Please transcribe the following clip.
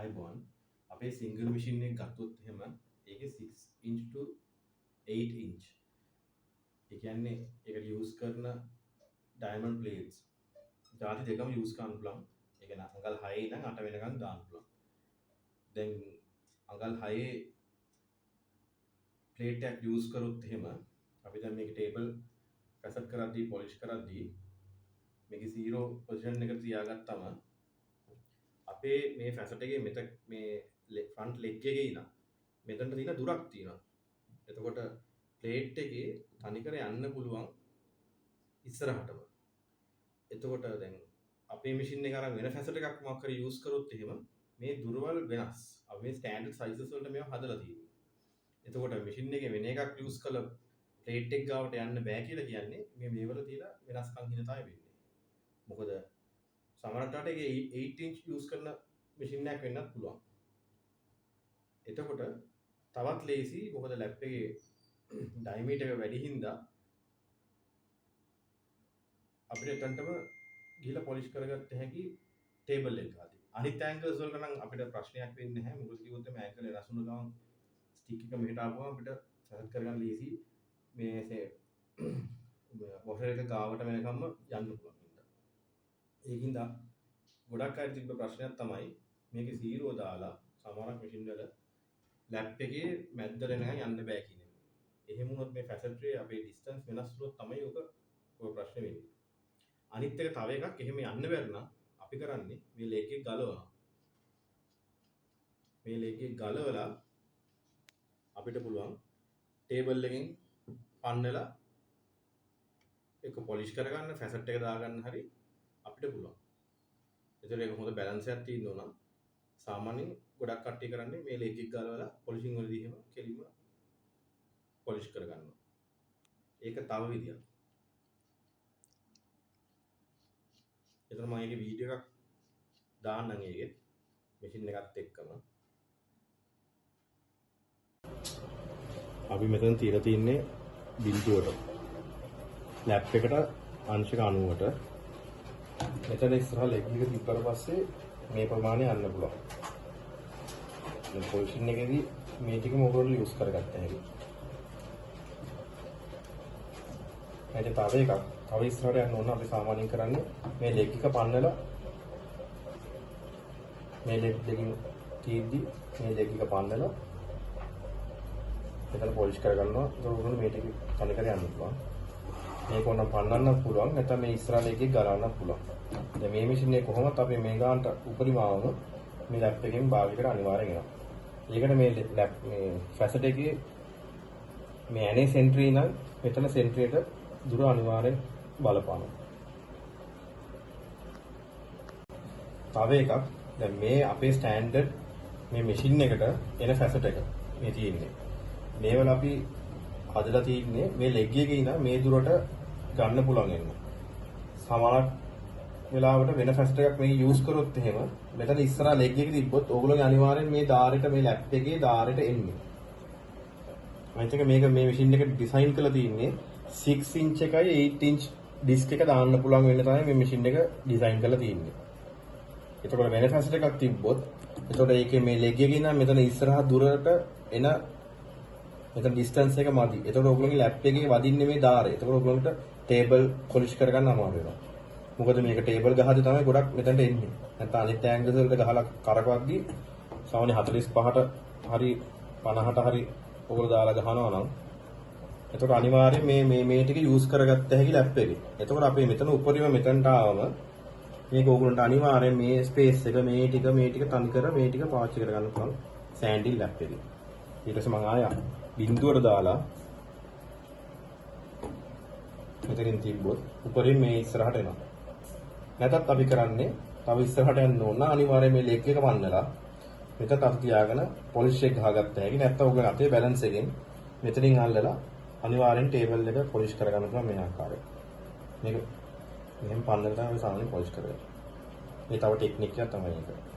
iBond අපේ single machine එක ගත්තොත් එහෙම ඒකේ 6 inch to 8 inch ඒ කියන්නේ ඒකට යූස් කරන ඩයමන්ඩ් ප්ලේට්ස් ಜಾති දෙකම යූස් කරන්න පුළුවන්. ඒ කියන්නේ අඟල් 6 ඉඳන් 8 වෙනකන් දාන්න පුළුවන්. දැන් අඟල් 6 ප්ලේට් එකක් යූස් කරොත් එහෙම අපි දැන් මේක ටේබල් ෆැසට් කරද්දී පොලිෂ් කරද්දී මේක 0 පොසිෂන් එකට තියාගත්තම අපේ මේ ෆැසට් එකේ මේ ෆ්‍රන්ට් ලෙග් එකේ ඉඳන් මෙතනට තියෙන දුරක් තියෙනවා. එතකොට ප්ලේට් එකේ තනිකර යන්න පුළුවන් ඉස්සරහටම. එතකොට දැන් අපේ මැෂින් එක අරන් වෙන ෆැසට් එකක් මොකක් හරි යූස් කරොත් එහෙම මේ දුරවල් වෙනස්. අපි මේ ස්ටෑන්ඩඩ් සයිසස් වලට මේවා හදලා තියෙනවා. එතකොට මැෂින් එකේ වෙන එකක් යූස් කළ ප්ලේට් එක ගාවට යන්න බෑ කියලා කියන්නේ මේ මේවල තියෙන වෙනස්කම් හින්දා තමයි වෙන්නේ. මොකද සමහරවිට ඒකේ 8 inch යූස් කරන මැෂින් එකක් වෙන්නත් පුළුවන්. එතකොට තවත් ලේසි මොකද ලැප් එකේ ඩයමීටර් එක වැඩි හින්දා අපිට එතනටම ගිහලා පොලිෂ් කරගත්ත හැකි ටේබල් එක ආදී. අනිත් ඇන්ගල්ස් වලට නම් අපිට ප්‍රශ්නයක් වෙන්නේ නැහැ. මොකද කිව්වොත් මේ ඇන්ගල් වෙනස් වුණ ගමන් ස්ටික් එක මෙහෙට ආවම අපිට සෙට් කරගන්න ලේසි. මේ වොෂර් එක ගාවට වෙනකම්ම යන්න පුළුවන් හින්දා. ඒකින්ද ගොඩක් අය තිබ්බ ප්‍රශ්නයක් තමයි මේකේ 0 දාලා සමහරක් මැෂින් වල ලැප් එකේ මැද්දට එනකන් යන්න බෑ කියන එක. එහෙම වුණොත් මේ ෆැසට්රියේ අපේ ඩිස්ටන්ස් වෙනස් වුණොත් තමයි ඔය ප්‍රශ්නේ වෙන්නේ. අනිත් එක තව එකක් එහෙම යන්න බැරි නම් අපි කරන්නේ මේ ලෙග් එක ගලවනවා. මේ ලෙග් එක ගලවලා අපිට පුළුවන් ටේබල් එකෙන් පන්නලා ඒක පොලිෂ් කරගන්න ෆැසට් එක දාගන්න හරි අපිට පුළුවන්. ඒතර ඒක හොඳ බැලන්ස් එකක් තියෙන්න ඕන. සාමාන්‍යයෙන් ගොඩක් කට්ටිය කරන්නේ මේ ලෙග් එක ගලවලා පොලිෂින් වලදී එහෙම කෙලින්ම පොලිෂ් කරගන්නවා. ඒක තව විදියක්. එතන මම ඒකේ වීඩියෝ එකක් දාන්නම් ඒකේ මැෂින් එකත් එක්කම. අපි මෙතන තියලා තින්නේ බිඳුවට. ලැප් එකට අංශක 90ට. මෙතන ඉස්සරහ ලෙග් එක තිබ්බට පස්සේ මේ ප්‍රමාණය යන්න පුළුවන්. දැන් පොසිෂන් එකේදී මේ ටිකම ඕගොල්ලෝ යූස් කරගත්ත හැකි. තව එකක් තව ඉස්සරහට යන්න ඕන අපි සාමාන්‍යයෙන් කරන්නේ මේ ලෙග් එක පන්නලා මේ ලෙග් දෙකින් තීද්දි මේ ලෙග් එක පන්නලා එතන පොලිෂ් කරගන්නවා. ඒක උගුරු මේ ටික තනිකර යන්න පුළුවන්. මේක ඕනම් පන්නන්නත් පුළුවන් නැත්නම් මේ ඉස්සරහ ලෙග් එක ගලවන්නත් පුළුවන්. දැන් මේ මැෂින් එක කොහොමද අපි මේ ගානට උපරිමවම මේ ලැප් එකෙන් භාගයකට අනිවාර්යෙන් එනවා. ඒකට මේ ලැප් මේ ෆැසට් එකේ මේ ඇනේ සෙන්ටරි නම් මෙතන සෙන්ටරියට දුර අනිවාර්යෙන් බලපානවා. තව එකක් දැන් මේ අපේ ස්ටෑන්ඩඩ් මේ මැෂින් එකට එන ෆැසට් එක මේ තියෙන්නේ. මේවල අපි හදලා තියෙන්නේ මේ ලෙග් එකේ ඉඳන් මේ දුරට ගන්න පුළුවන් වෙන. සමහරක් වෙලාවට වෙන ෆැසට් එකක් මේ යූස් කරොත් එහෙම මෙතන ඉස්සරහා ලෙග් එක තිබ්බොත් ඕගොල්ලෝගේ අනිවාර්යෙන් මේ ධාරයට මේ ලැප් එකේ ධාරයට එන්නේ. අනිත් එක මේක මේ මැෂින් එක ඩිසයින් කරලා තියෙන්නේ 6 inch එකයි 8 inch ඩිස්ක් එක දාන්න පුළුවන් වෙන්න තමයි මේ මැෂින් එක ඩිසයින් කරලා තියෙන්නේ. එතකොට වෙන ෆැසට් එකක් තිබ්බොත් එතකොට ඒකේ මේ ලෙග් එකේ ඉඳන් මෙතන ඉස්සරහා දුරට එන මෙතන ඩිස්ටන්ස් එක මදි. එතකොට ඔයගොල්ලෝගේ ලැප් එකේ වදින්නේ මේ ධාරය. එතකොට ඔයගොල්ලන්ට ටේබල් පොලිෂ් කරගන්න අමාරු වෙනවා. මොකද මේක ටේබල් ගහද්දි තමයි ගොඩක් මෙතනට එන්නේ. නැත්නම් අනිත් ඇන්ගල්ස් වලට ගහලා කරකවද්දි සාමාන්‍ය 45ට හරි 50ට හරි ඔයගොල්ලෝ දාලා ගහනවා නම් එතකොට අනිවාර්යයෙන් මේ ටික යූස් කරගත්ත හැකි ලැප් එකේ. එතකොට අපි මෙතන උඩරිම මෙතනට ආවම මේක ඕගොල්ලන්ට අනිවාර්යයෙන් මේ ස්පේස් එක මේ ටික තනි කර මේ ටික පාවිච්චි කරගන්න පුළුවන් සෑන්ඩිල් ලැප් එකේ. ඊට පස්සේ මම ආයා බිඳුවට දාලා මෙතනින් තිබ්බොත් උඩරින් මේ ඉස්සරහට එනවා. නැතත් අපි කරන්නේ තව ඉස්සරහට යන්න ඕන අනිවාර්යයෙන් මේ ලෙග් එක පන්නලා මෙතන අත තියාගෙන පොලිෂ් එක ගහගත්ත හැකි. නැත්නම් ඔයගොල්ලෝ අතේ බැලන්ස් එකෙන් මෙතනින් අල්ලලා අනිවාර්යෙන් ටේබල් එක පොලිෂ් කරගන්න පුළුවන් මේ ආකාරයට. මේක මෙහෙම පන්නලා තමයි සාමාන්‍යයෙන් පොලිෂ් කරගන්නේ. මේ තව ටෙක්නික් එකක් තමයි ඒක.